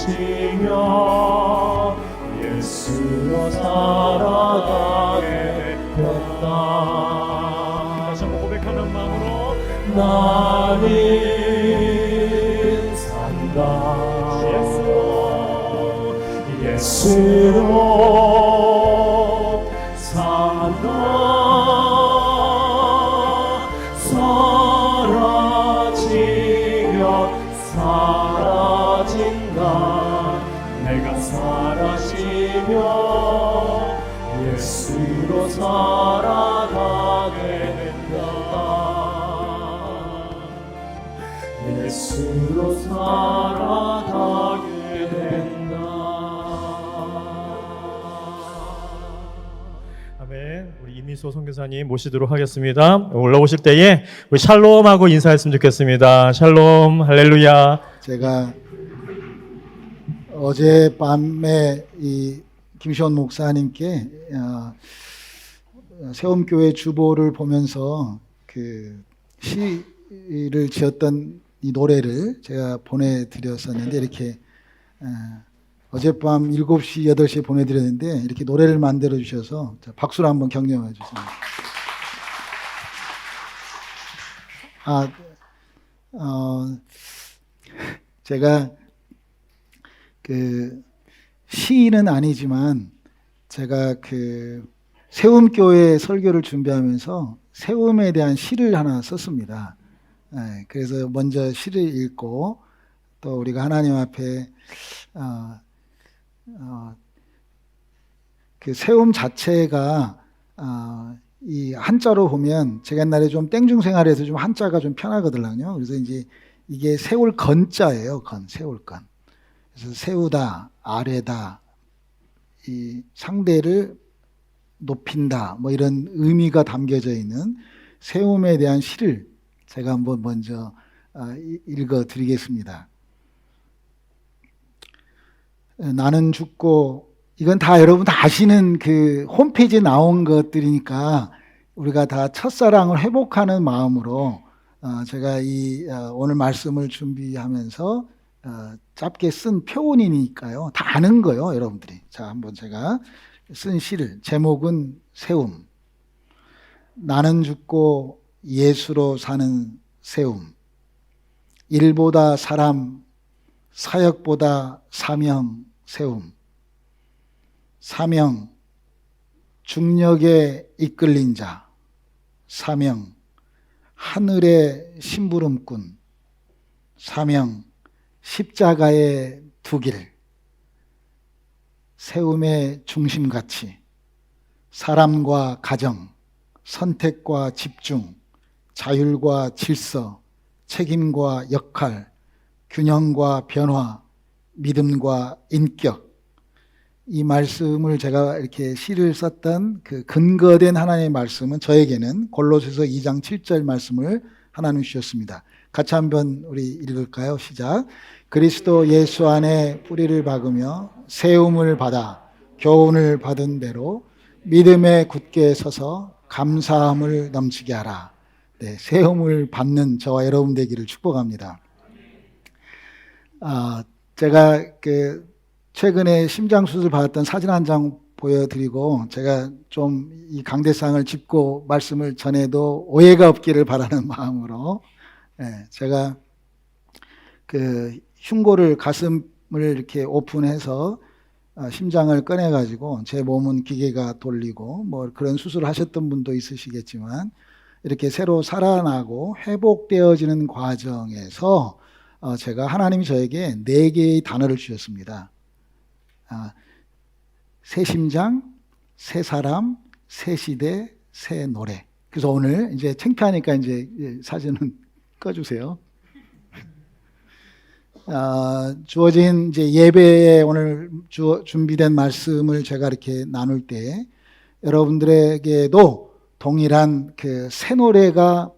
사라지며 예수로 살아가게 되었다. 다시 한번 고백하는 마음으로 나는 산다. 예수로 산다. 사라지면 사라진다. 내가 사라지면 예수로 살아가게 된다. 예수로 살아가게 된다. 아멘. 우리 이미소 선교사님 모시도록 하겠습니다. 올라오실 때에 우리 샬롬하고 인사했으면 좋겠습니다. 샬롬, 할렐루야. 제가 어젯밤에 이 김시원 목사님께 세움교회 주보를 보면서 그 시를 지었던 이 노래를 제가 보내드렸었는데, 이렇게 어젯밤 7시, 8시에 보내드렸는데 이렇게 노래를 만들어 주셔서 박수로 한번 격려해 주세요. 제가 그 시인은 아니지만 제가 그 세움교회 설교를 준비하면서 세움에 대한 시를 하나 썼습니다. 그래서 먼저 시를 읽고 또 우리가 하나님 앞에 그 세움 자체가 이 한자로 보면, 제가 옛날에 좀 땡중 생활에서 좀 한자가 좀 편하거든요. 그래서 이제 이게 세울 건자예요. 세울 건. 그래서 세우다, 아래다, 이 상대를 높인다, 뭐 이런 의미가 담겨져 있는 세움에 대한 시를 제가 한번 먼저 읽어 드리겠습니다. 나는 죽고, 이건 다 여러분 다 아시는 그 홈페이지에 나온 것들이니까 우리가 다 첫사랑을 회복하는 마음으로 제가 이 오늘 말씀을 준비하면서 짧게 쓴 표본이니까요. 다 아는 거예요, 여러분들이. 자, 한번 제가 쓴 시를, 제목은 세움. 나는 죽고 예수로 사는 세움. 일보다 사람, 사역보다 사명 세움. 사명, 중력에 이끌린 자. 사명, 하늘의 심부름꾼. 사명, 십자가의 두 길. 세움의 중심가치. 사람과 가정, 선택과 집중, 자율과 질서, 책임과 역할, 균형과 변화, 믿음과 인격. 이 말씀을 제가 이렇게 시를 썼던 그 근거된 하나님의 말씀은 저에게는 골로새서 2장 7절 말씀을 하나님 주셨습니다. 같이 한번 우리 읽을까요? 시작. 그리스도 예수 안에 뿌리를 박으며 세움을 받아 교훈을 받은 대로 믿음에 굳게 서서 감사함을 넘치게 하라. 네, 세움을 받는 저와 여러분 되기를 축복합니다. 제가 최근에 심장 수술 받았던 사진 한 장 보여드리고, 제가 좀 이 강대상을 짚고 말씀을 전해도 오해가 없기를 바라는 마음으로, 제가 그 흉고를, 가슴을 이렇게 오픈해서 심장을 꺼내가지고 제 몸은 기계가 돌리고 뭐 그런 수술을 하셨던 분도 있으시겠지만, 이렇게 새로 살아나고 회복되어지는 과정에서 제가 하나님이 저에게 4개의 단어를 주셨습니다. 새 심장, 새 사람, 새 시대, 새 노래. 그래서 오늘 이제 창피하니까 이제 사진은 꺼주세요. 주어진 이제 예배에 오늘 준비된 말씀을 제가 이렇게 나눌 때 여러분들에게도 동일한 그 새 노래가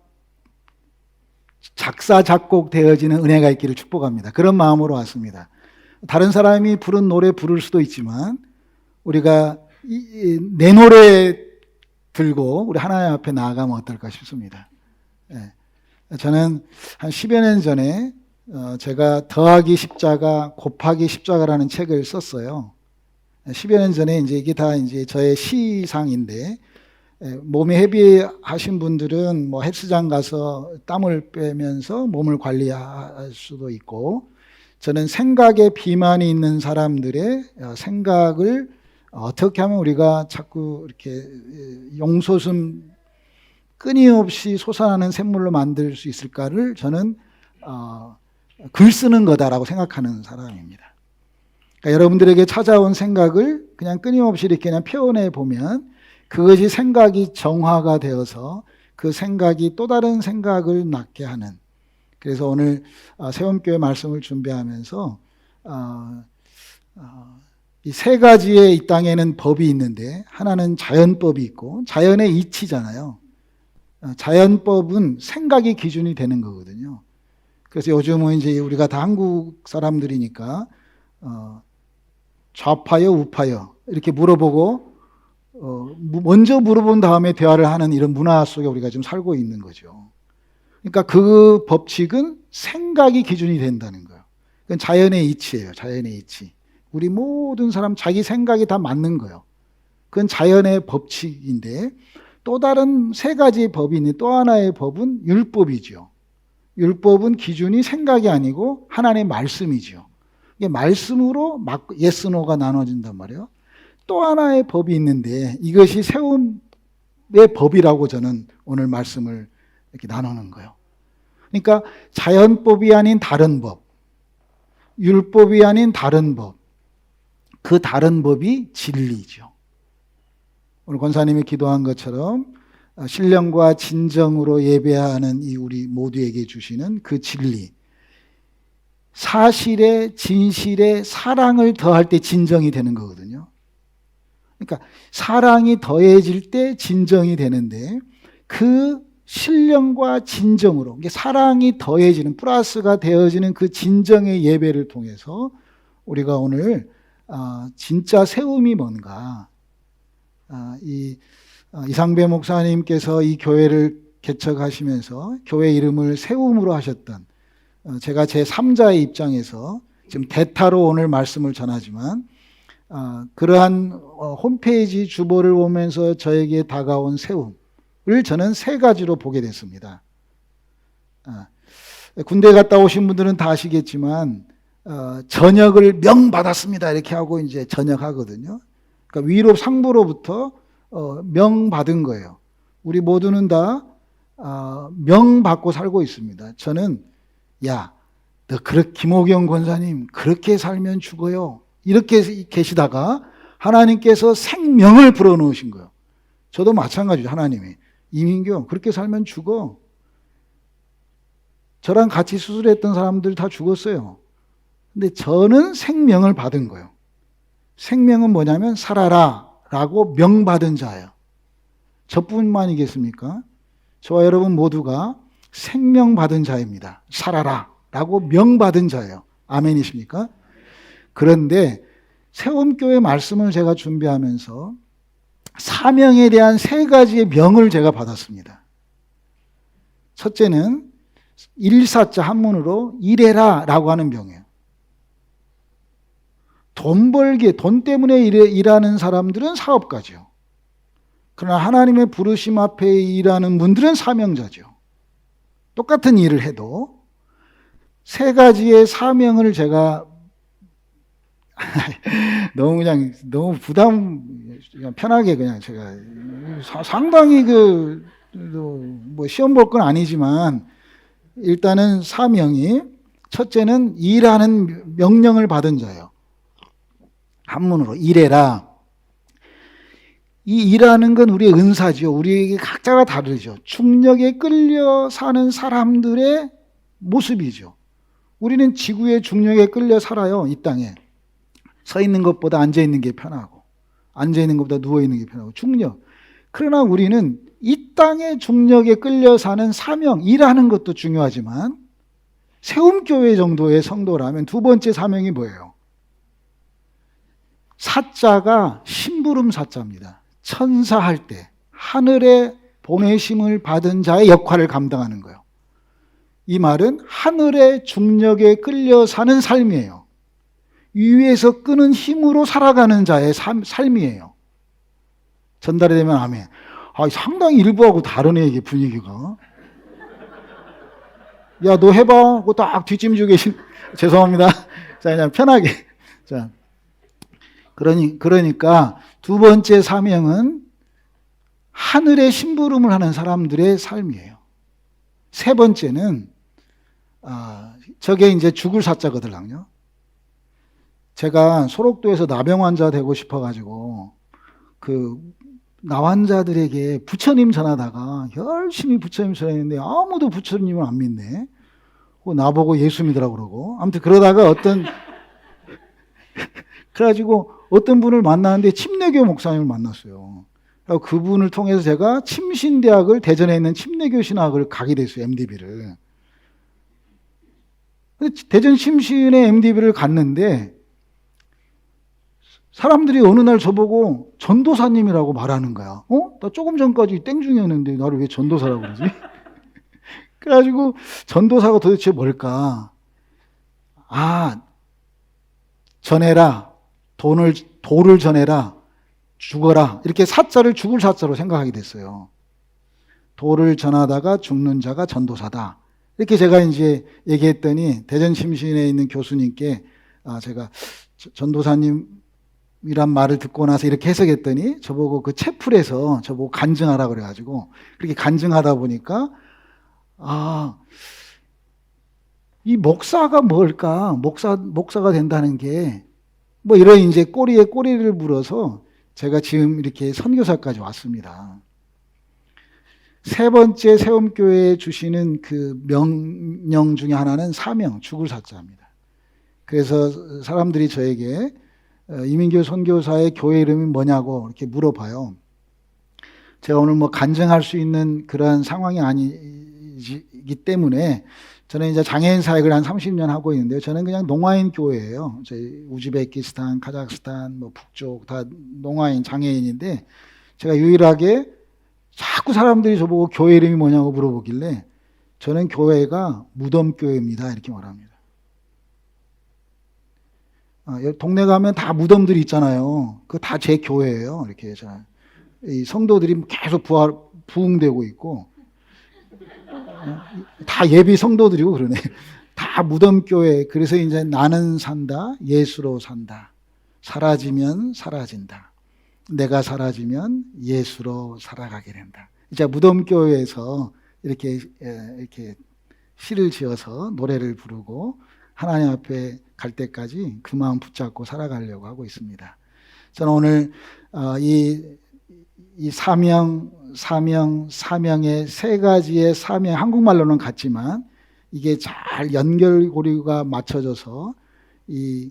작사 작곡되어지는 은혜가 있기를 축복합니다. 그런 마음으로 왔습니다. 다른 사람이 부른 노래 부를 수도 있지만 우리가 내 노래 들고 우리 하나님 앞에 나아가면 어떨까 싶습니다. 저는 한 10여 년 전에 제가 더하기 십자가 곱하기 십자가라는 책을 썼어요. 10여 년 전에 이제 이게 다 이제 저의 시상인데, 몸이 헤비하신 분들은 뭐 헬스장 가서 땀을 빼면서 몸을 관리할 수도 있고, 저는 생각에 비만이 있는 사람들의 생각을 어떻게 하면 우리가 자꾸 이렇게 용솟음 끊임없이 솟아나는 샘물로 만들 수 있을까를 저는 글 쓰는 거다라고 생각하는 사람입니다. 그러니까 여러분들에게 찾아온 생각을 그냥 끊임없이 이렇게 그냥 표현해 보면 그것이 생각이 정화가 되어서 그 생각이 또 다른 생각을 낳게 하는, 그래서 오늘 세움교회 말씀을 준비하면서 이 세 가지의 이 땅에는 법이 있는데, 하나는 자연법이 있고, 자연의 이치잖아요. 자연법은 생각이 기준이 되는 거거든요. 그래서 요즘은 이제 우리가 다 한국 사람들이니까 좌파요 우파요 이렇게 물어보고 먼저 물어본 다음에 대화를 하는 이런 문화 속에 우리가 좀 살고 있는 거죠. 그러니까 그 법칙은 생각이 기준이 된다는 거예요. 그건 자연의 이치예요. 자연의 이치. 우리 모든 사람 자기 생각이 다 맞는 거예요. 그건 자연의 법칙인데, 또 다른 세 가지의 법이 있는데, 또 하나의 법은 율법이죠. 율법은 기준이 생각이 아니고 하나님의 말씀이죠. 이게 말씀으로 예스 노가 나눠진단 말이에요. 또 하나의 법이 있는데, 이것이 세움의 법이라고 저는 오늘 말씀을 이렇게 나누는 거예요. 그러니까 자연법이 아닌 다른 법, 율법이 아닌 다른 법, 그 다른 법이 진리죠. 오늘 권사님이 기도한 것처럼 신령과 진정으로 예배하는 이 우리 모두에게 주시는 그 진리, 사실에 진실에 사랑을 더할 때 진정이 되는 거거든요. 그러니까 사랑이 더해질 때 진정이 되는데, 그 신령과 진정으로, 이게 사랑이 더해지는, 플러스가 되어지는 그 진정의 예배를 통해서 우리가 오늘 진짜 세움이 뭔가, 이상배 목사님께서 이 교회를 개척하시면서 교회 이름을 세움으로 하셨던, 제가 제 3자의 입장에서 지금 대타로 오늘 말씀을 전하지만, 그러한 홈페이지 주보를 보면서 저에게 다가온 세움을 저는 세 가지로 보게 됐습니다. 군대 갔다 오신 분들은 다 아시겠지만 전역을 명받았습니다 이렇게 하고 이제 전역하거든요. 그러니까 위로 상부로부터 명받은 거예요. 우리 모두는 다 명받고 살고 있습니다. 저는 야, 너 김호경 권사님 그렇게 살면 죽어요 이렇게 계시다가 하나님께서 생명을 불어넣으신 거예요. 저도 마찬가지죠. 하나님이 이민경 그렇게 살면 죽어. 저랑 같이 수술했던 사람들 다 죽었어요. 근데 저는 생명을 받은 거예요. 생명은 뭐냐면 살아라 라고 명받은 자예요. 저뿐만이겠습니까? 저와 여러분 모두가 생명받은 자입니다. 살아라 라고 명받은 자예요. 아멘이십니까? 그런데 세움교회 말씀을 제가 준비하면서 사명에 대한 세 가지의 명을 제가 받았습니다. 첫째는 일사자 한문으로 일해라 라고 하는 명이에요. 돈 벌기, 돈 때문에 일하는 사람들은 사업가죠. 그러나 하나님의 부르심 앞에 일하는 분들은 사명자죠. 똑같은 일을 해도 세 가지의 사명을 제가 너무 그냥 편하게 그냥 제가 상당히 뭐 시험 볼 건 아니지만 일단은 사명이, 첫째는 일하는 명령을 받은 자예요. 한문으로 일해라. 이 일하는 건 우리의 은사죠. 우리에게 각자가 다르죠. 중력에 끌려 사는 사람들의 모습이죠. 우리는 지구의 중력에 끌려 살아요. 이 땅에 서 있는 것보다 앉아 있는 게 편하고, 앉아 있는 것보다 누워 있는 게 편하고, 중력. 그러나 우리는 이 땅의 중력에 끌려 사는 사명, 일하는 것도 중요하지만 세움교회 정도의 성도라면 두 번째 사명이 뭐예요? 사자가 심부름 사자입니다. 천사할 때 하늘의 보내심을 받은 자의 역할을 감당하는 거예요. 이 말은 하늘의 중력에 끌려 사는 삶이에요. 위에서 끄는 힘으로 살아가는 자의 삶이에요. 전달이 되면 아멘. 상당히 일부하고 다르네, 이게 분위기가. 야, 너 해봐. 하고 딱 뒷짐지고 계신, 죄송합니다. 자, 그냥 편하게. 자, 그러니까 두 번째 사명은 하늘의 심부름을 하는 사람들의 삶이에요. 세 번째는, 저게 이제 죽을 사자거든요. 제가 소록도에서 나병 환자 되고 싶어가지고, 나환자들에게 부처님 전하다가 열심히 부처님 전했는데 아무도 부처님을 안 믿네. 나보고 예수 믿으라고 그러고. 아무튼 그러다가 그래가지고 어떤 분을 만나는데 침례교 목사님을 만났어요. 그분을 통해서 제가 침신대학을, 대전에 있는 침례교 신학을 가게 됐어요, MDB를. 대전 침신의 MDB를 갔는데 사람들이 어느 날 저보고 전도사님이라고 말하는 거야. 나 조금 전까지 땡중이었는데 나를 왜 전도사라고 그러지? 그래가지고 전도사가 도대체 뭘까? 전해라. 도를 전해라. 죽어라. 이렇게 사자를 죽을 사자로 생각하게 됐어요. 도를 전하다가 죽는 자가 전도사다. 이렇게 제가 이제 얘기했더니 대전 침신에 있는 교수님께 제가 전도사님 이란 말을 듣고 나서 이렇게 해석했더니 저보고 그 채플에서 저보고 간증하라 그래가지고 그렇게 간증하다 보니까 이 목사가 뭘까? 목사가 된다는 게 뭐 이런 이제 꼬리에 꼬리를 물어서 제가 지금 이렇게 선교사까지 왔습니다. 세 번째 세움교회에 주시는 그 명령 중에 하나는 사명, 죽을 사자입니다. 그래서 사람들이 저에게 이민교 선교사의 교회 이름이 뭐냐고 이렇게 물어봐요. 제가 오늘 뭐 간증할 수 있는 그런 상황이 아니기 때문에 저는 이제 장애인 사역을 한 30년 하고 있는데요. 저는 그냥 농아인 교회예요. 저희 우즈베키스탄, 카자흐스탄, 뭐 북쪽 다 농아인 장애인인데 제가 유일하게 자꾸 사람들이 저보고 교회 이름이 뭐냐고 물어보길래 저는 교회가 무덤교회입니다. 이렇게 말합니다. 동네 가면 다 무덤들이 있잖아요. 그거 다 제 교회예요. 이렇게 이 성도들이 계속 부흥되고 있고 다 예비 성도들이고 그러네. 다 무덤교회. 그래서 이제 나는 산다, 예수로 산다. 사라지면 사라진다. 내가 사라지면 예수로 살아가게 된다. 이제 무덤교회에서 이렇게 시를 지어서 노래를 부르고 하나님 앞에 갈 때까지 그 마음 붙잡고 살아가려고 하고 있습니다. 저는 오늘 이 사명의 세 가지의 사명, 한국말로는 같지만 이게 잘 연결고리가 맞춰져서 이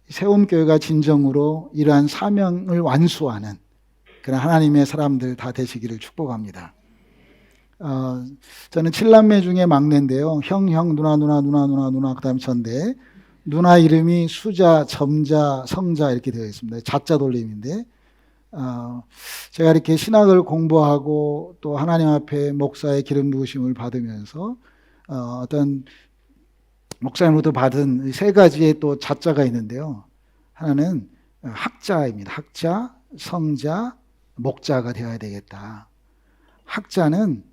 세움교회가 진정으로 이러한 사명을 완수하는 그런 하나님의 사람들 다 되시기를 축복합니다. 저는 7남매 중에 막내인데요. 형, 누나, 그 다음에 전데 누나 이름이 수자, 점자, 성자 이렇게 되어 있습니다. 자자 돌림인데 제가 이렇게 신학을 공부하고 또 하나님 앞에 목사의 기름 부으심을 받으면서 어떤 목사님으로부터 받은 세 가지의 또 자자가 있는데요. 하나는 학자입니다. 학자, 성자, 목자가 되어야 되겠다. 학자는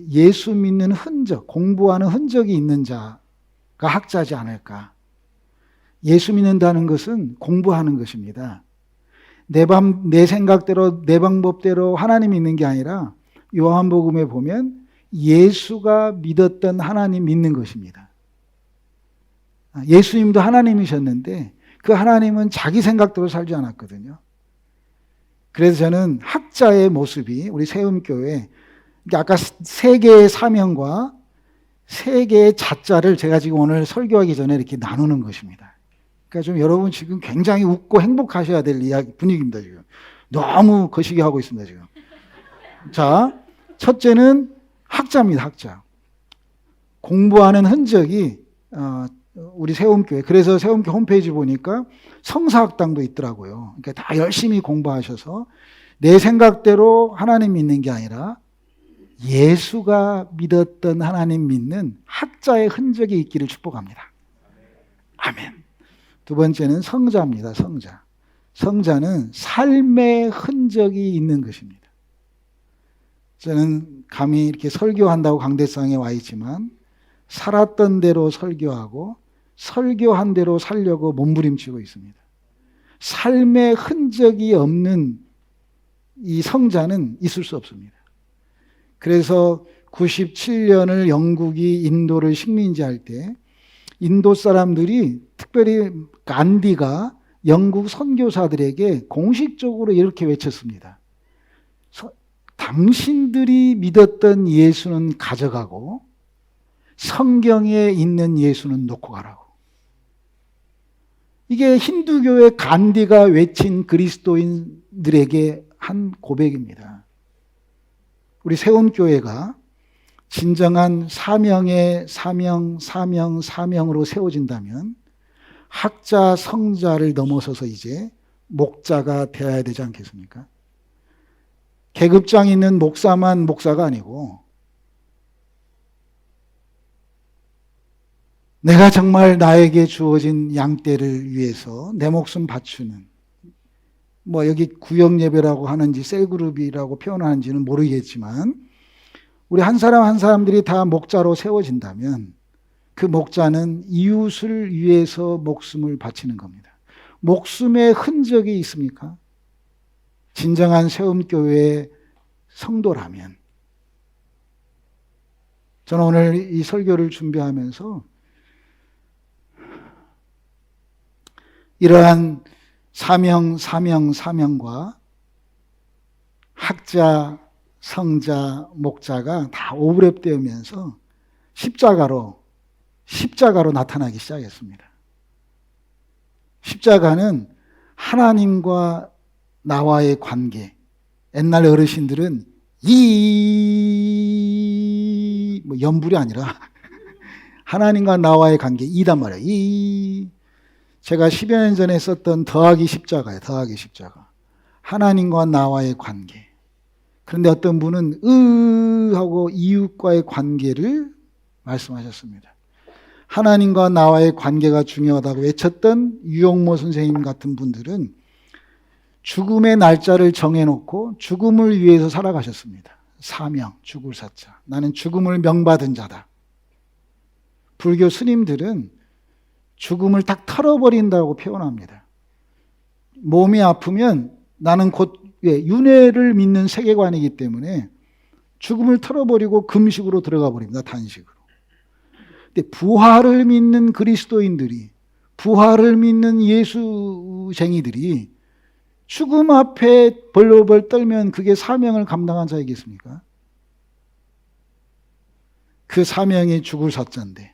예수 믿는 흔적, 공부하는 흔적이 있는 자가 학자지 않을까. 예수 믿는다는 것은 공부하는 것입니다. 내 생각대로, 내 방법대로 하나님 믿는 게 아니라 요한복음에 보면 예수가 믿었던 하나님 믿는 것입니다. 예수님도 하나님이셨는데 그 하나님은 자기 생각대로 살지 않았거든요. 그래서 저는 학자의 모습이 우리 세움교회, 아까 세 개의 사명과 세 개의 자자를 제가 지금 오늘 설교하기 전에 이렇게 나누는 것입니다. 그러니까 좀 여러분 지금 굉장히 웃고 행복하셔야 될 분위기입니다, 지금. 너무 거시기 하고 있습니다, 지금. 자, 첫째는 학자입니다, 학자. 공부하는 흔적이, 우리 세움교회. 그래서 세움교회 홈페이지 보니까 성사학당도 있더라고요. 그러니까 다 열심히 공부하셔서 내 생각대로 하나님 믿는 게 아니라 예수가 믿었던 하나님 믿는 학자의 흔적이 있기를 축복합니다. 아멘. 두 번째는 성자입니다. 성자. 성자는 삶의 흔적이 있는 것입니다. 저는 감히 이렇게 설교한다고 강대상에 와 있지만 살았던 대로 설교하고 설교한 대로 살려고 몸부림치고 있습니다. 삶의 흔적이 없는 이 성자는 있을 수 없습니다. 그래서 97년을 영국이 인도를 식민지할 때 인도 사람들이 특별히 간디가 영국 선교사들에게 공식적으로 이렇게 외쳤습니다. 당신들이 믿었던 예수는 가져가고 성경에 있는 예수는 놓고 가라고. 이게 힌두교의 간디가 외친 그리스도인들에게 한 고백입니다. 우리 세운교회가 진정한 사명의 사명으로 세워진다면 학자, 성자를 넘어서서 이제 목자가 되어야 되지 않겠습니까? 계급장 있는 목사만 목사가 아니고 내가 정말 나에게 주어진 양떼를 위해서 내 목숨 바치는, 뭐 여기 구역예배라고 하는지 셀그룹이라고 표현하는지는 모르겠지만 우리 한 사람 한 사람들이 다 목자로 세워진다면 그 목자는 이웃을 위해서 목숨을 바치는 겁니다. 목숨의 흔적이 있습니까? 진정한 세움교회의 성도라면. 저는 오늘 이 설교를 준비하면서 이러한 사명과 학자, 성자, 목자가 다 오버랩되면서 십자가로 나타나기 시작했습니다. 십자가는 하나님과 나와의 관계. 옛날 어르신들은 뭐 연불이 아니라 하나님과 나와의 관계 이단 말이에요. 제가 10여 년 전에 썼던 더하기 십자가예요. 더하기 십자가. 하나님과 나와의 관계. 그런데 어떤 분은 하고 이웃과의 관계를 말씀하셨습니다. 하나님과 나와의 관계가 중요하다고 외쳤던 유용모 선생님 같은 분들은 죽음의 날짜를 정해놓고 죽음을 위해서 살아가셨습니다. 사명, 죽을 사자. 나는 죽음을 명받은 자다. 불교 스님들은 죽음을 딱 털어버린다고 표현합니다. 몸이 아프면 나는 곧 윤회를 믿는 세계관이기 때문에 죽음을 털어버리고 금식으로 들어가 버립니다. 단식으로. 근데 부활을 믿는 그리스도인들이, 부활을 믿는 예수쟁이들이 죽음 앞에 벌벌 떨면 그게 사명을 감당한 자이겠습니까? 그 사명이 죽을 사자인데.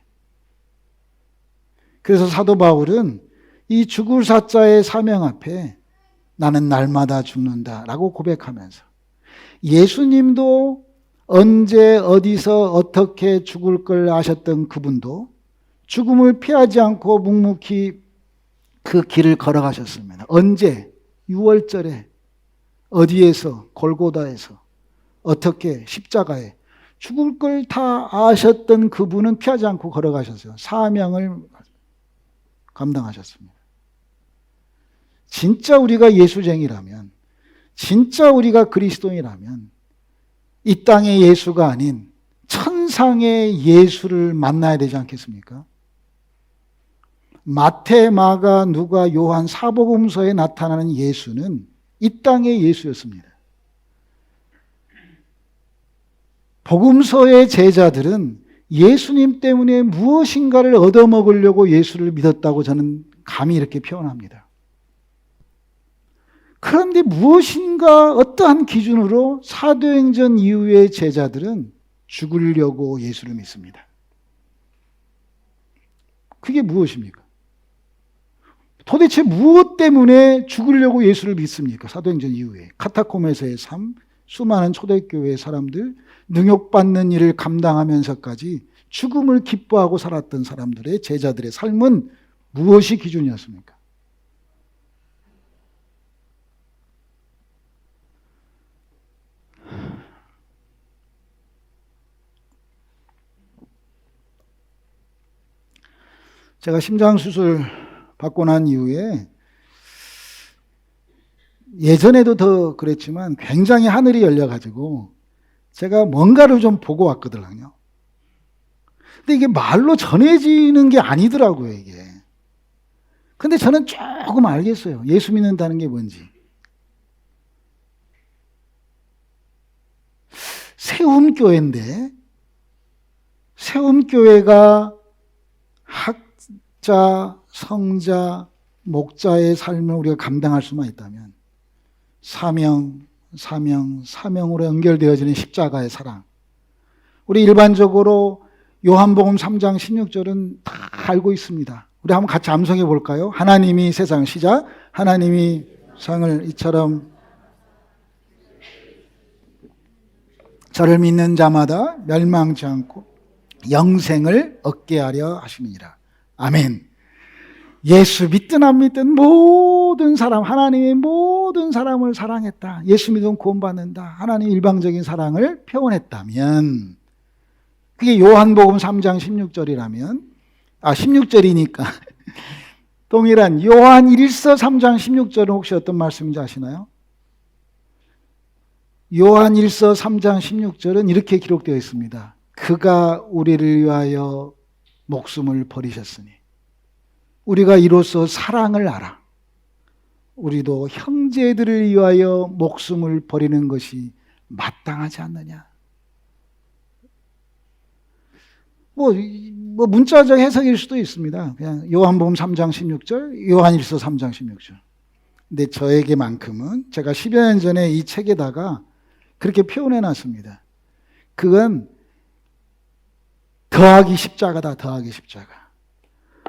그래서 사도 바울은 이 죽을 사자의 사명 앞에 나는 날마다 죽는다라고 고백하면서 예수님도 언제 어디서 어떻게 죽을 걸 아셨던 그분도 죽음을 피하지 않고 묵묵히 그 길을 걸어가셨습니다. 언제? 6월절에 어디에서? 골고다에서 어떻게? 십자가에 죽을 걸 다 아셨던 그분은 피하지 않고 걸어가셨어요. 사명을 감당하셨습니다. 진짜 우리가 예수쟁이라면, 진짜 우리가 그리스도인이라면 이 땅의 예수가 아닌 천상의 예수를 만나야 되지 않겠습니까? 마태, 마가, 누가, 요한, 사복음서에 나타나는 예수는 이 땅의 예수였습니다. 복음서의 제자들은 예수님 때문에 무엇인가를 얻어먹으려고 예수를 믿었다고 저는 감히 이렇게 표현합니다. 그런데 무엇인가 어떠한 기준으로 사도행전 이후의 제자들은 죽으려고 예수를 믿습니다. 그게 무엇입니까? 도대체 무엇 때문에 죽으려고 예수를 믿습니까? 사도행전 이후에 카타콤에서의 삶, 수많은 초대교회 사람들, 능욕받는 일을 감당하면서까지 죽음을 기뻐하고 살았던 사람들의 제자들의 삶은 무엇이 기준이었습니까? 제가 심장 수술 받고 난 이후에 예전에도 더 그랬지만 굉장히 하늘이 열려가지고 제가 뭔가를 좀 보고 왔거든요. 근데 이게 말로 전해지는 게 아니더라고요, 이게. 근데 저는 조금 알겠어요. 예수 믿는다는 게 뭔지. 세움교회인데, 세움교회가 학자, 성자, 목자의 삶을 우리가 감당할 수만 있다면 사명으로 연결되어지는 십자가의 사랑. 우리 일반적으로 요한복음 3장 16절은 다 알고 있습니다. 우리 한번 같이 암송해 볼까요? 하나님이 세상을 시작. 하나님이 세상을 이처럼 저를 믿는 자마다 멸망치 않고 영생을 얻게 하려 하심이니라. 아멘. 예수 믿든 안 믿든 모든 사람, 하나님이 모든 사람을 사랑했다. 예수 믿으면 구원받는다. 하나님 일방적인 사랑을 표현했다면, 그게 요한복음 3장 16절이라면, 16절이니까 동일한 요한 1서 3장 16절은 혹시 어떤 말씀인지 아시나요? 요한 1서 3장 16절은 이렇게 기록되어 있습니다. 그가 우리를 위하여 목숨을 버리셨으니 우리가 이로써 사랑을 알아. 우리도 형제들을 위하여 목숨을 버리는 것이 마땅하지 않느냐. 뭐 문자적 해석일 수도 있습니다. 그냥 요한복음 3장 16절, 요한일서 3장 16절. 근데 저에게만큼은 제가 10여 년 전에 이 책에다가 그렇게 표현해 놨습니다. 그건 더하기 십자가다, 더하기 십자가.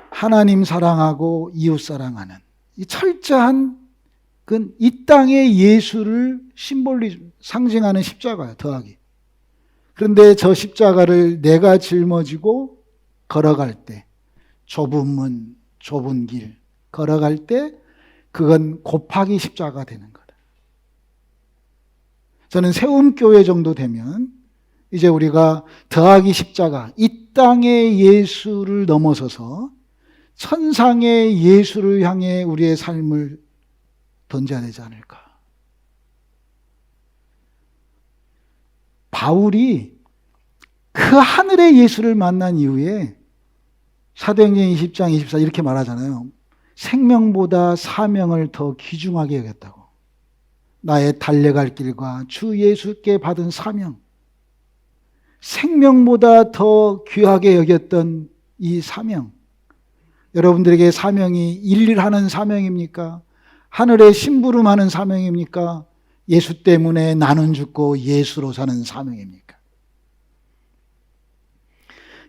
하나님 사랑하고 이웃 사랑하는 이 철저한 그건 이 땅의 예수를 상징하는 십자가예요, 더하기. 그런데 저 십자가를 내가 짊어지고 걸어갈 때, 좁은 문, 좁은 길 걸어갈 때 그건 곱하기 십자가 되는 거다. 저는 세움교회 정도 되면 이제 우리가 더하기 십자가, 이 땅의 예수를 넘어서서 천상의 예수를 향해 우리의 삶을 던져야 되지 않을까. 바울이 그 하늘의 예수를 만난 이후에 사도행전 20장 24 이렇게 말하잖아요. 생명보다 사명을 더 귀중하게 여겼다고. 나의 달려갈 길과 주 예수께 받은 사명, 생명보다 더 귀하게 여겼던 이 사명, 여러분들에게 사명이 일일하는 사명입니까? 하늘에 심부름하는 사명입니까? 예수 때문에 나는 죽고 예수로 사는 사명입니까?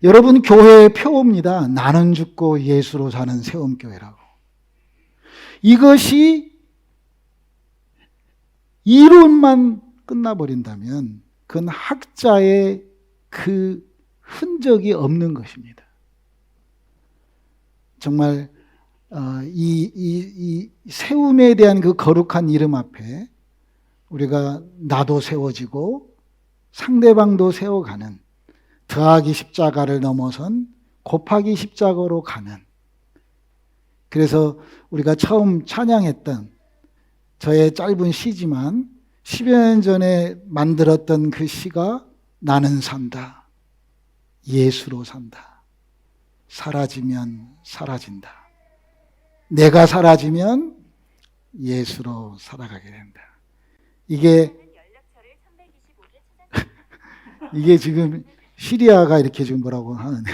여러분 교회의 표입니다. 나는 죽고 예수로 사는 세움교회라고. 이것이 이론만 끝나버린다면 그건 학자의 그 흔적이 없는 것입니다. 정말 이 세움에 대한 그 거룩한 이름 앞에 우리가 나도 세워지고 상대방도 세워가는 더하기 십자가를 넘어선 곱하기 십자가로 가는, 그래서 우리가 처음 찬양했던 저의 짧은 시지만 10여 년 전에 만들었던 그 시가 나는 산다. 예수로 산다. 사라지면 사라진다. 내가 사라지면 예수로 살아가게 된다. 이게 지금 시리아가 이렇게 지금 뭐라고 하는데,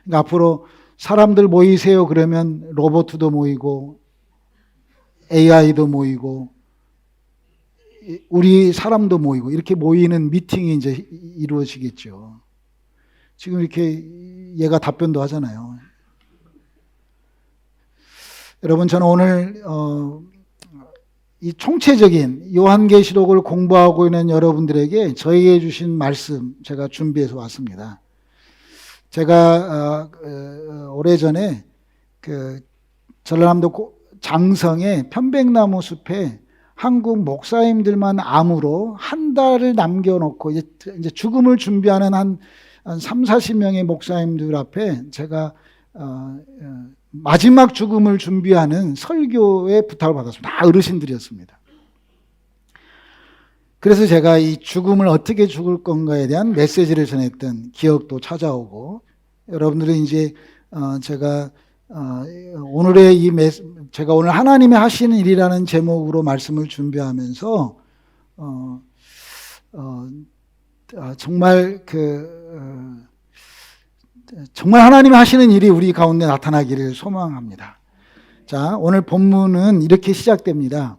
그러니까 앞으로 사람들 모이세요 그러면 로봇도 모이고 AI도 모이고 우리 사람도 모이고 이렇게 모이는 미팅이 이제 이루어지겠죠. 지금 이렇게 얘가 답변도 하잖아요. 여러분, 저는 오늘 이 총체적인 요한계시록을 공부하고 있는 여러분들에게 저에게 주신 말씀 제가 준비해서 왔습니다. 제가 오래전에 그 전라남도 장성의 편백나무 숲에 한국 목사님들만 암으로 한 달을 남겨놓고 이제 죽음을 준비하는 한 3, 40명의 목사님들 앞에 제가 마지막 죽음을 준비하는 설교의 부탁을 받았습니다. 다 어르신들이었습니다. 그래서 제가 이 죽음을 어떻게 죽을 건가에 대한 메시지를 전했던 기억도 찾아오고, 여러분들은 이제 제가 오늘의 제가 오늘 하나님이 하시는 일이라는 제목으로 말씀을 준비하면서 정말 정말 하나님이 하시는 일이 우리 가운데 나타나기를 소망합니다. 자, 오늘 본문은 이렇게 시작됩니다.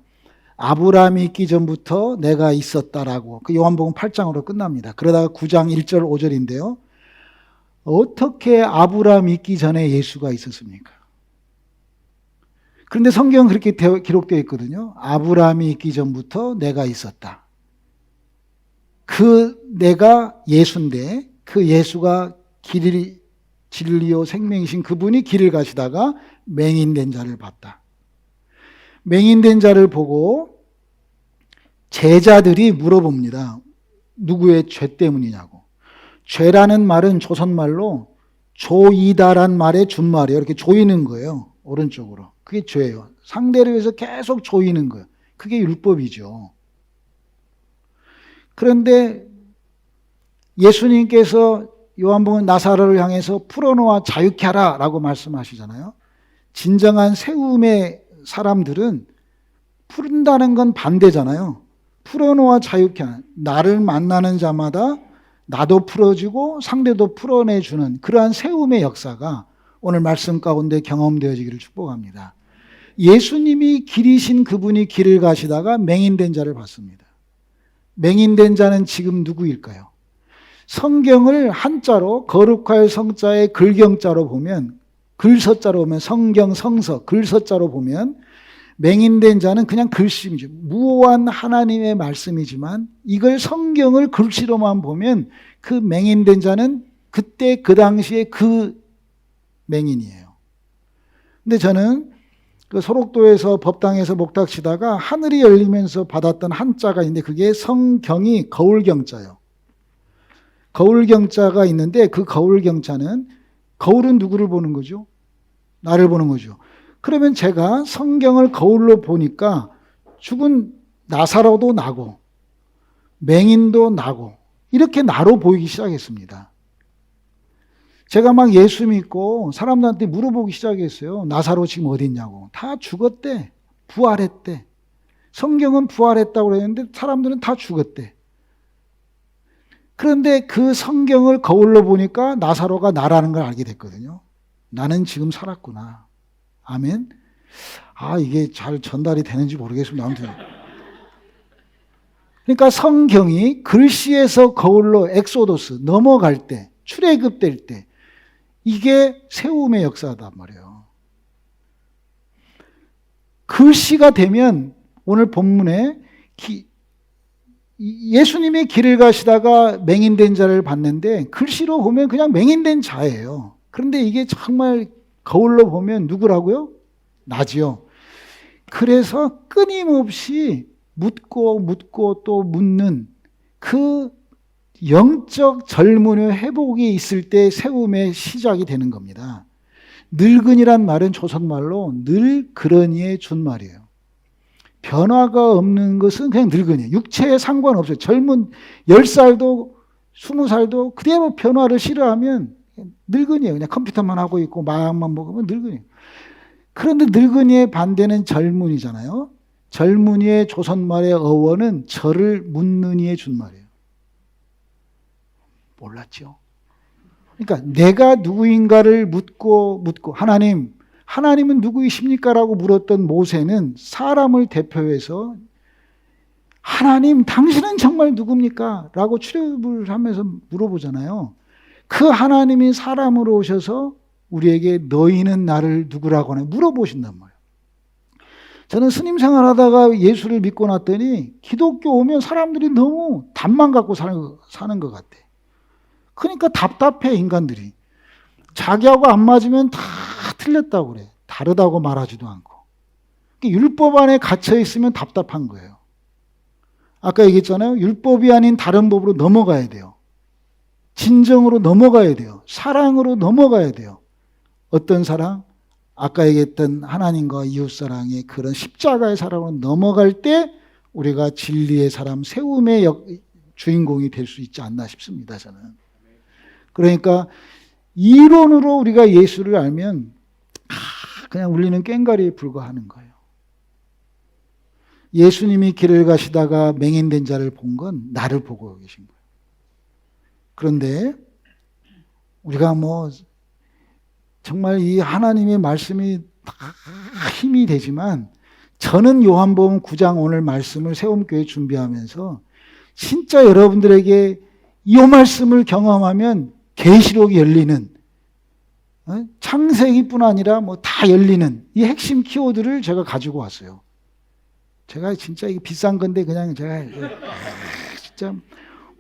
아브라함이 있기 전부터 내가 있었다라고, 그 요한복음 8장으로 끝납니다. 그러다가 9장 1절 5절인데요. 어떻게 아브라함이 있기 전에 예수가 있었습니까? 그런데 성경은 그렇게 기록되어 있거든요. 아브라함이 있기 전부터 내가 있었다. 그 내가 예수인데, 그 예수가 길이 진리요 생명이신 그분이 길을 가시다가 맹인된 자를 봤다. 맹인된 자를 보고 제자들이 물어봅니다. 누구의 죄 때문이냐고. 죄라는 말은 조선말로 조이다란 말의 준말이에요. 이렇게 조이는 거예요. 오른쪽으로. 그게 죄예요. 상대를 위해서 계속 조이는 거예요. 그게 율법이죠. 그런데 예수님께서 요한복음 나사로를 향해서 풀어놓아 자유케 하라 라고 말씀하시잖아요. 진정한 세움의 사람들은 푸른다는 건 반대잖아요. 풀어놓아 자유케 하라. 나를 만나는 자마다 나도 풀어주고 상대도 풀어내주는 그러한 세움의 역사가 오늘 말씀 가운데 경험되어지기를 축복합니다. 예수님이 길이신 그분이 길을 가시다가 맹인된 자를 봤습니다. 맹인된 자는 지금 누구일까요? 성경을 한자로 거룩할 성자의 글경자로 보면, 글서자로 보면, 성경 성서 글서자로 보면 맹인된 자는 그냥 글씨이죠. 무오한 하나님의 말씀이지만 이걸 성경을 글씨로만 보면 그 맹인된 자는 그때 그 당시에 그 맹인이에요. 근데 저는 그 소록도에서 법당에서 목탁치다가 하늘이 열리면서 받았던 한자가 있는데 그게 성경이 거울경자예요. 거울경자가 있는데 그 거울경자는, 거울은 누구를 보는 거죠? 나를 보는 거죠. 그러면 제가 성경을 거울로 보니까 죽은 나사로도 나고 맹인도 나고 이렇게 나로 보이기 시작했습니다. 제가 막 예수 믿고 사람들한테 물어보기 시작했어요. 나사로 지금 어디 있냐고. 다 죽었대. 부활했대. 성경은 부활했다고 그랬는데 사람들은 다 죽었대. 그런데 그 성경을 거울로 보니까 나사로가 나라는 걸 알게 됐거든요. 나는 지금 살았구나. 아멘. 이게 잘 전달이 되는지 모르겠습니다. 아무튼. 그러니까 성경이 글씨에서 거울로 엑소도스 넘어갈 때, 출애굽될 때 이게 세움의 역사단 말이에요. 글씨가 되면 오늘 본문에 예수님이 길을 가시다가 맹인된 자를 봤는데 글씨로 보면 그냥 맹인된 자예요. 그런데 이게 정말 거울로 보면 누구라고요? 나지요. 그래서 끊임없이 묻고 또 묻는 그 영적 젊음의 회복이 있을 때 세움의 시작이 되는 겁니다. 늙은이란 말은 조선말로 늘 그러니의 준말이에요. 변화가 없는 것은 그냥 늙은이에요. 육체에 상관없어요. 젊은 10살도 20살도 그대로 변화를 싫어하면 늙은이에요. 그냥 컴퓨터만 하고 있고 마약만 먹으면 늙은이에요. 그런데 늙은이의 반대는 젊은이잖아요. 젊은이의 조선말의 어원은 저를 묻는 이의 준말이에요. 몰랐죠? 그러니까 내가 누구인가를 묻고 하나님은 누구이십니까? 라고 물었던 모세는 사람을 대표해서 하나님 당신은 정말 누굽니까? 라고 출애굽을 하면서 물어보잖아요. 그 하나님이 사람으로 오셔서 우리에게 너희는 나를 누구라고 하냐 물어보신단 말이에요. 저는 스님 생활하다가 예수를 믿고 났더니 기독교 오면 사람들이 너무 답만 갖고 사는 것 같아. 그러니까 답답해 인간들이. 자기하고 안 맞으면 다 틀렸다고 그래. 다르다고 말하지도 않고. 율법 안에 갇혀 있으면 답답한 거예요. 아까 얘기했잖아요. 율법이 아닌 다른 법으로 넘어가야 돼요. 진정으로 넘어가야 돼요. 사랑으로 넘어가야 돼요. 어떤 사랑? 아까 얘기했던 하나님과 이웃사랑의 그런 십자가의 사랑으로 넘어갈 때 우리가 진리의 사람, 세움의 주인공이 될 수 있지 않나 싶습니다. 저는. 그러니까 이론으로 우리가 예수를 알면 그냥 울리는 꽹과리에 불과하는 거예요. 예수님이 길을 가시다가 맹인된 자를 본 건 나를 보고 계신 거예요. 그런데 우리가 정말 이 하나님의 말씀이 다 힘이 되지만 저는 요한복음 9장 오늘 말씀을 세움교회 준비하면서 진짜 여러분들에게 이 말씀을 경험하면 계시록이 열리는, 창세기뿐 아니라 다 열리는 이 핵심 키워드를 제가 가지고 왔어요. 제가 진짜 이게 비싼 건데 그냥 제가 진짜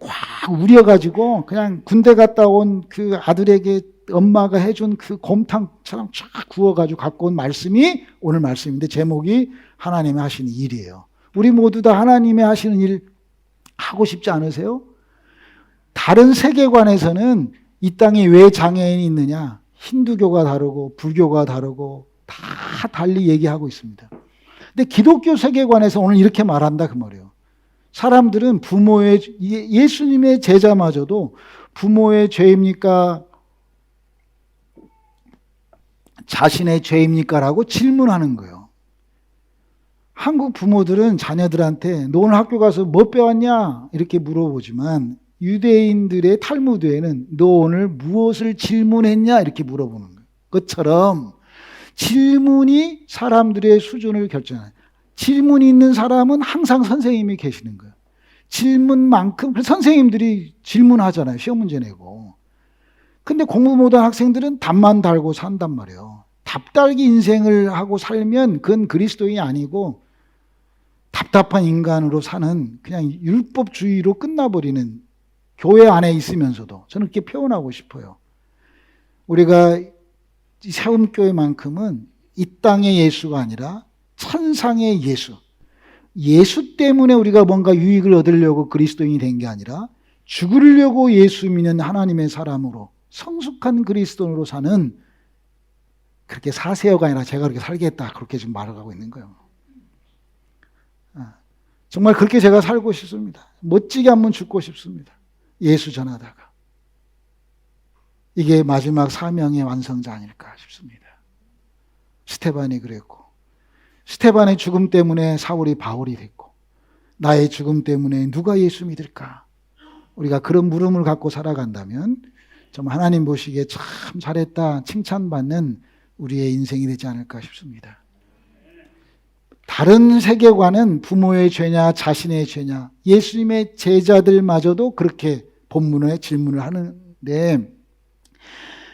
확 우려가지고 그냥 군대 갔다 온 그 아들에게 엄마가 해준 그 곰탕처럼 쫙 구워가지고 갖고 온 말씀이 오늘 말씀인데 제목이 하나님이 하시는 일이에요. 우리 모두 다 하나님이 하시는 일 하고 싶지 않으세요? 다른 세계관에서는 이 땅에 왜 장애인이 있느냐? 힌두교가 다르고 불교가 다르고 다 달리 얘기하고 있습니다. 근데 기독교 세계관에서 오늘 이렇게 말한다 그 말이에요. 사람들은 예수님의 제자마저도 부모의 죄입니까? 자신의 죄입니까? 라고 질문하는 거예요. 한국 부모들은 자녀들한테 너 오늘 학교 가서 뭐 배웠냐? 이렇게 물어보지만 유대인들의 탈무드에는 너 오늘 무엇을 질문했냐? 이렇게 물어보는 거예요. 그것처럼 질문이 사람들의 수준을 결정해요. 질문이 있는 사람은 항상 선생님이 계시는 거예요. 질문만큼, 선생님들이 질문하잖아요. 시험 문제 내고. 근데 공부 못한 학생들은 답만 달고 산단 말이에요. 답달기 인생을 하고 살면 그건 그리스도인이 아니고 답답한 인간으로 사는 그냥 율법주의로 끝나버리는 교회 안에 있으면서도 저는 그렇게 표현하고 싶어요. 우리가 세움교회만큼은 이 땅의 예수가 아니라 천상의 예수. 예수 때문에 우리가 뭔가 유익을 얻으려고 그리스도인이 된 게 아니라 죽으려고 예수 믿는 하나님의 사람으로 성숙한 그리스도인으로 사는 그렇게 사세요가 아니라 제가 그렇게 살겠다. 그렇게 지금 말하고 있는 거예요. 정말 그렇게 제가 살고 싶습니다. 멋지게 한번 죽고 싶습니다. 예수 전하다가. 이게 마지막 사명의 완성자 아닐까 싶습니다. 스테반이 그랬고 스테반의 죽음 때문에 사울이 바울이 됐고 나의 죽음 때문에 누가 예수 믿을까? 우리가 그런 물음을 갖고 살아간다면 정말 하나님 보시기에 참 잘했다 칭찬받는 우리의 인생이 되지 않을까 싶습니다. 다른 세계관은 부모의 죄냐 자신의 죄냐 예수님의 제자들마저도 그렇게 본문에 질문을 하는데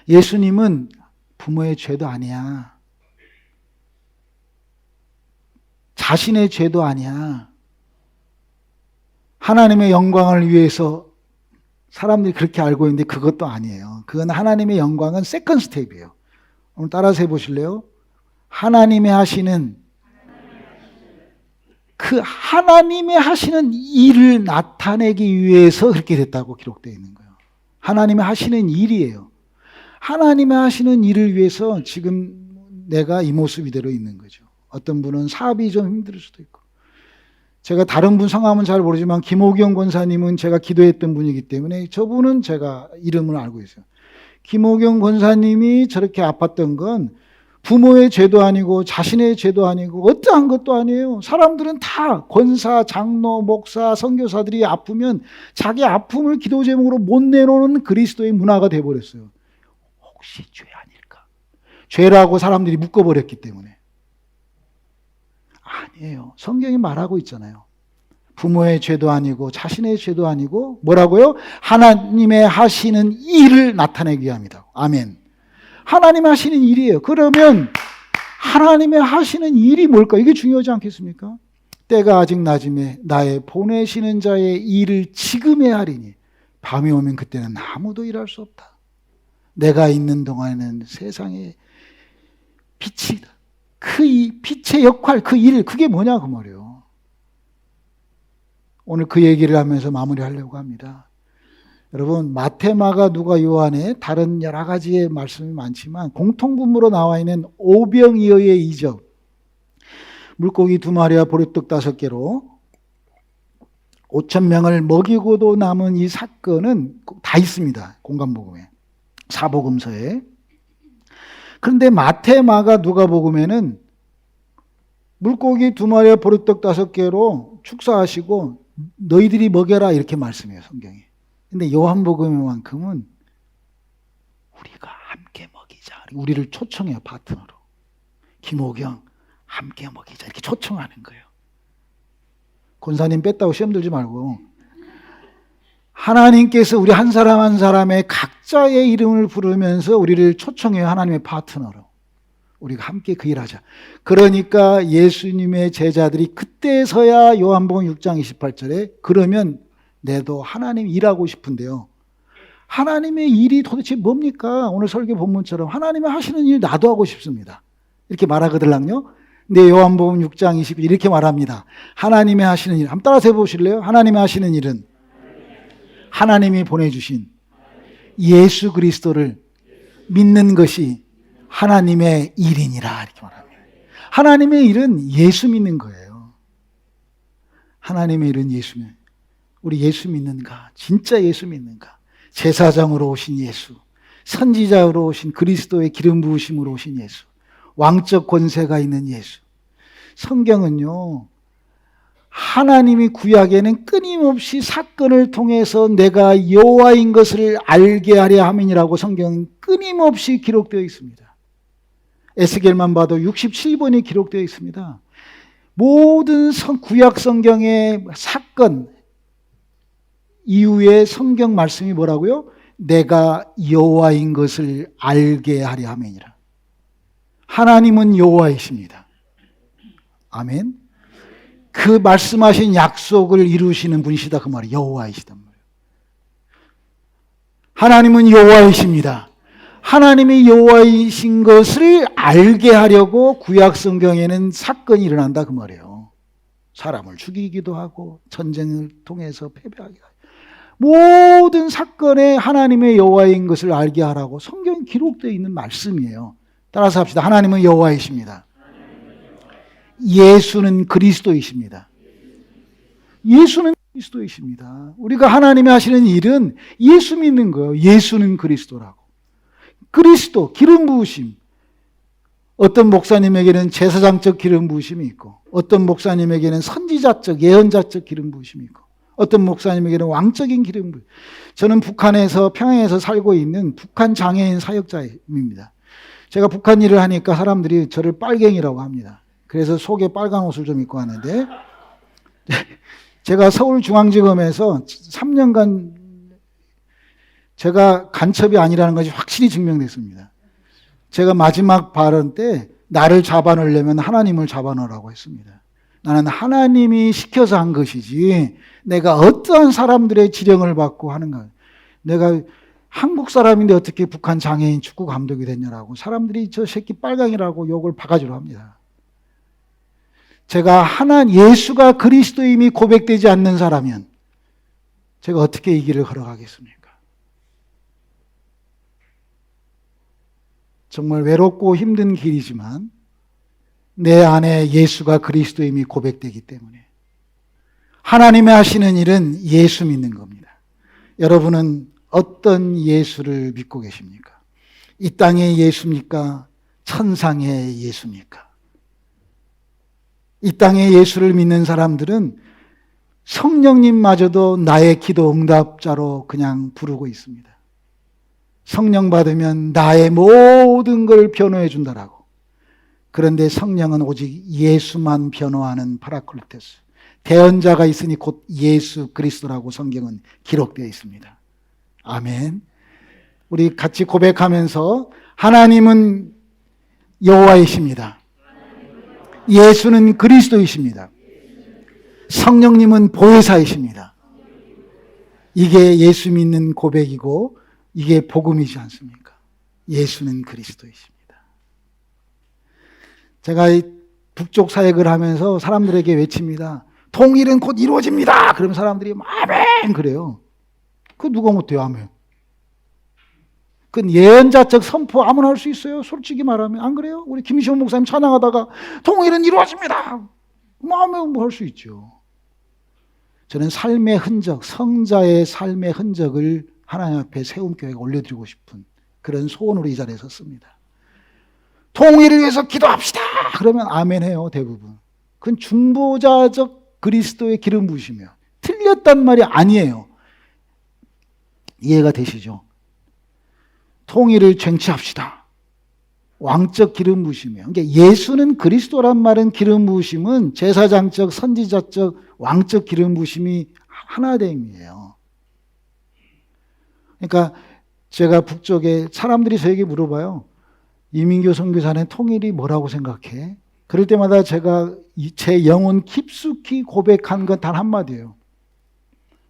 예수님은 부모의 죄도 아니야. 자신의 죄도 아니야. 하나님의 영광을 위해서 사람들이 그렇게 알고 있는데 그것도 아니에요. 그건 하나님의 영광은 세컨 스텝이에요. 오늘 따라서 해보실래요? 하나님의 하시는 그 하나님의 하시는 일을 나타내기 위해서 그렇게 됐다고 기록되어 있는 거예요. 하나님의 하시는 일이에요. 하나님의 하시는 일을 위해서 지금 내가 이 모습 이대로 있는 거죠. 어떤 분은 사업이 좀 힘들 수도 있고 제가 다른 분 성함은 잘 모르지만 김호경 권사님은 제가 기도했던 분이기 때문에 저분은 제가 이름을 알고 있어요. 김호경 권사님이 저렇게 아팠던 건 부모의 죄도 아니고 자신의 죄도 아니고 어떠한 것도 아니에요. 사람들은 다 권사, 장로, 목사, 선교사들이 아프면 자기 아픔을 기도 제목으로 못 내놓는 그리스도의 문화가 돼버렸어요. 혹시 죄 아닐까? 죄라고 사람들이 묶어버렸기 때문에. 아니에요. 성경이 말하고 있잖아요. 부모의 죄도 아니고 자신의 죄도 아니고 뭐라고요? 하나님의 하시는 일을 나타내기 위함이다. 아멘. 하나님의 하시는 일이에요. 그러면 하나님의 하시는 일이 뭘까? 이게 중요하지 않겠습니까? 때가 아직 낮음에 나의 보내시는 자의 일을 지금에 하리니 밤이 오면 그때는 아무도 일할 수 없다. 내가 있는 동안에는 세상에 빛이다. 그 빛의 역할, 그 일, 그게 뭐냐 그 말이에요. 오늘 그 얘기를 하면서 마무리하려고 합니다. 여러분, 마태, 마가, 누가, 요한에 다른 여러 가지의 말씀이 많지만 공통분모로 나와 있는 오병이어의 이적, 물고기 2마리와 보리떡 5개로 5,000명을 먹이고도 남은 이 사건은 다 있습니다. 공간복음에, 사복음서에. 그런데 마태, 마가, 누가복음에는 물고기 2마리와 보리떡 5개로 축사하시고 너희들이 먹여라 이렇게 말씀해요, 성경이. 근데 요한복음만큼은 우리가 함께 먹이자, 우리를 초청해요, 파트너로. 김호경 함께 먹이자 이렇게 초청하는 거예요. 권사님 뺐다고 시험 들지 말고 하나님께서 우리 한 사람 한 사람의 각자의 이름을 부르면서 우리를 초청해요, 하나님의 파트너로. 우리가 함께 그 일하자. 그러니까 예수님의 제자들이 그때서야 요한복음 6장 28절에 그러면 내도 하나님 일하고 싶은데요. 하나님의 일이 도대체 뭡니까? 오늘 설교 본문처럼 하나님이 하시는 일 나도 하고 싶습니다. 이렇게 말하거든요. 근데 요한복음 6장 20절 이렇게 말합니다. 하나님이 하시는 일, 한번 따라서 해보실래요? 하나님이 하시는 일은 하나님이 보내주신 예수 그리스도를 믿는 것이 하나님의 일이니라 이렇게 말합니다. 하나님의 일은 예수 믿는 거예요. 하나님의 일은 예수 믿는. 우리 예수 믿는가? 진짜 예수 믿는가? 제사장으로 오신 예수, 선지자로 오신 그리스도의 기름 부으심으로 오신 예수, 왕적 권세가 있는 예수. 성경은요, 하나님이 구약에는 끊임없이 사건을 통해서 내가 여호와인 것을 알게 하려 함이니라고 성경은 끊임없이 기록되어 있습니다. 에스겔만 봐도 67번이 기록되어 있습니다. 모든 구약 성경의 사건 이후에 성경 말씀이 뭐라고요? 내가 여호와인 것을 알게 하려 함이니라. 하나님은 여호와이십니다. 아멘. 그 말씀하신 약속을 이루시는 분이시다 그 말이에요. 여호와이시단 말이에요. 하나님은 여호와이십니다. 하나님이 여호와이신 것을 알게 하려고 구약 성경에는 사건이 일어난다 그 말이에요. 사람을 죽이기도 하고 전쟁을 통해서 패배하게 하고 모든 사건에 하나님의 여호와인 것을 알게 하라고 성경에 기록되어 있는 말씀이에요. 따라서 합시다. 하나님은 여호와이십니다. 예수는 그리스도이십니다. 예수는 그리스도이십니다. 우리가 하나님이 하시는 일은 예수 믿는 거예요. 예수는 그리스도라고. 그리스도, 기름 부으심. 어떤 목사님에게는 제사장적 기름 부으심이 있고 어떤 목사님에게는 선지자적, 예언자적 기름 부으심이 있고 어떤 목사님에게는 왕적인 기름 부으심. 저는 북한에서 평양에서 살고 있는 북한 장애인 사역자입니다. 제가 북한 일을 하니까 사람들이 저를 빨갱이라고 합니다. 그래서 속에 빨간 옷을 좀 입고 하는데 제가 서울중앙지검에서 3년간 제가 간첩이 아니라는 것이 확실히 증명됐습니다. 제가 마지막 발언 때 나를 잡아넣으려면 하나님을 잡아넣으라고 했습니다. 나는 하나님이 시켜서 한 것이지 내가 어떠한 사람들의 지령을 받고 하는가. 내가 한국 사람인데 어떻게 북한 장애인 축구 감독이 됐냐라고 사람들이 저 새끼 빨강이라고 욕을 바가지로 합니다. 제가 예수가 그리스도임이 고백되지 않는 사람이면 제가 어떻게 이 길을 걸어가겠습니까? 정말 외롭고 힘든 길이지만 내 안에 예수가 그리스도임이 고백되기 때문에 하나님이 하시는 일은 예수 믿는 겁니다. 여러분은 어떤 예수를 믿고 계십니까? 이 땅의 예수입니까? 천상의 예수입니까? 이 땅의 예수를 믿는 사람들은 성령님마저도 나의 기도 응답자로 그냥 부르고 있습니다. 성령 받으면 나의 모든 걸 변호해 준다라고. 그런데 성령은 오직 예수만 변호하는 파라클리토스, 대언자가 있으니 곧 예수 그리스도라고 성경은 기록되어 있습니다. 아멘. 우리 같이 고백하면서 하나님은 여호와이십니다. 예수는 그리스도이십니다. 성령님은 보혜사이십니다. 이게 예수 믿는 고백이고 이게 복음이지 않습니까? 예수는 그리스도이십니다. 제가 북쪽 사역을 하면서 사람들에게 외칩니다. 통일은 곧 이루어집니다. 그러면 사람들이 아멘 그래요. 그 누가 못해요? 아멘. 그 예언자적 선포 아무나 할 수 있어요. 솔직히 말하면. 안 그래요? 우리 김시원 목사님 찬양하다가 통일은 이루어집니다. 뭐 하면 뭐 할 수 있죠. 저는 삶의 흔적, 성자의 삶의 흔적을 하나님 앞에 세움교회가 올려드리고 싶은 그런 소원으로 이 자리에 섰습니다. 통일을 위해서 기도합시다. 그러면 아멘 해요. 대부분. 그건 중보자적 그리스도의 기름 부으시며 틀렸단 말이 아니에요. 이해가 되시죠? 통일을 쟁취합시다. 왕적 기름 부으시며. 그러니까 예수는 그리스도란 말은 기름 부으심은 제사장적, 선지자적, 왕적 기름 부으심이 하나됨이에요. 그러니까 제가 북쪽에 사람들이 저에게 물어봐요. 이민교 선교사는 통일이 뭐라고 생각해? 그럴 때마다 제가 제 영혼 깊숙이 고백한 건 단 한마디예요.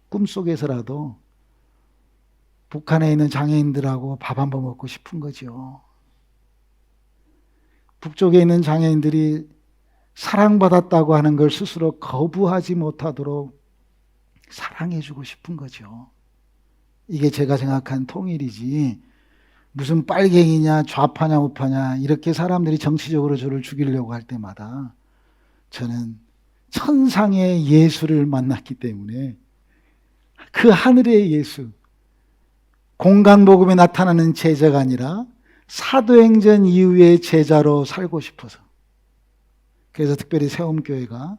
꿈속에서라도 북한에 있는 장애인들하고 밥 한 번 먹고 싶은 거죠. 북쪽에 있는 장애인들이 사랑받았다고 하는 걸 스스로 거부하지 못하도록 사랑해주고 싶은 거죠. 이게 제가 생각한 통일이지 무슨 빨갱이냐 좌파냐 우파냐 이렇게 사람들이 정치적으로 저를 죽이려고 할 때마다 저는 천상의 예수를 만났기 때문에 그 하늘의 예수, 공간복음에 나타나는 제자가 아니라 사도행전 이후의 제자로 살고 싶어서, 그래서 특별히 세움교회가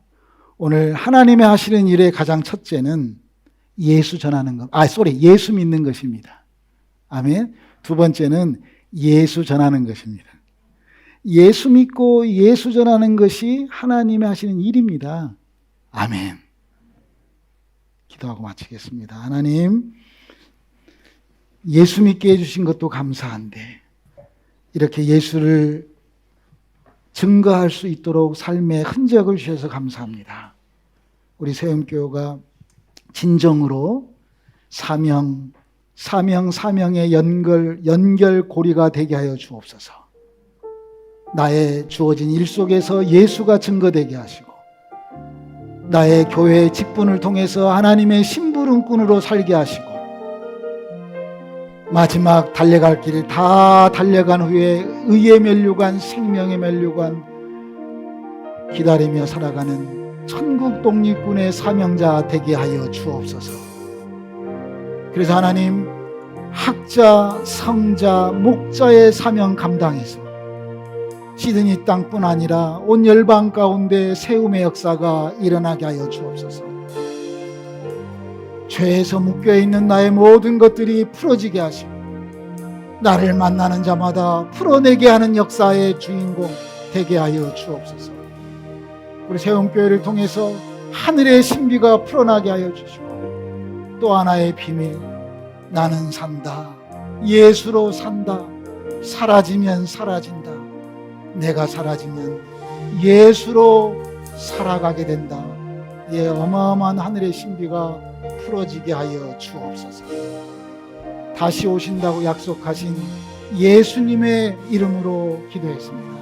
오늘 하나님의 하시는 일의 가장 첫째는 예수 전하는 것, 예수 믿는 것입니다. 아멘. 두 번째는 예수 전하는 것입니다. 예수 믿고 예수 전하는 것이 하나님의 하시는 일입니다. 아멘. 기도하고 마치겠습니다. 하나님, 예수 믿게 해주신 것도 감사한데 이렇게 예수를 증거할 수 있도록 삶의 흔적을 주셔서 감사합니다. 우리 세움교회가 진정으로 사명의 연결고리가 되게 하여 주옵소서. 나의 주어진 일 속에서 예수가 증거되게 하시고 나의 교회의 직분을 통해서 하나님의 심부름꾼으로 살게 하시고 마지막 달려갈 길 다 달려간 후에 의의 면류관, 생명의 면류관 기다리며 살아가는 천국 독립군의 사명자 되게 하여 주옵소서. 그래서 하나님, 학자, 성자, 목자의 사명 감당해서 시드니 땅뿐 아니라 온 열방 가운데 세움의 역사가 일어나게 하여 주옵소서. 죄에서 묶여있는 나의 모든 것들이 풀어지게 하시고 나를 만나는 자마다 풀어내게 하는 역사의 주인공 되게 하여 주옵소서. 우리 세움교회를 통해서 하늘의 신비가 풀어나게 하여 주시고 또 하나의 비밀, 나는 산다, 예수로 산다, 사라지면 사라진다, 내가 사라지면 예수로 살아가게 된다. 예, 어마어마한 하늘의 신비가 풀어지게 하여 주옵소서. 다시 오신다고 약속하신 예수님의 이름으로 기도했습니다.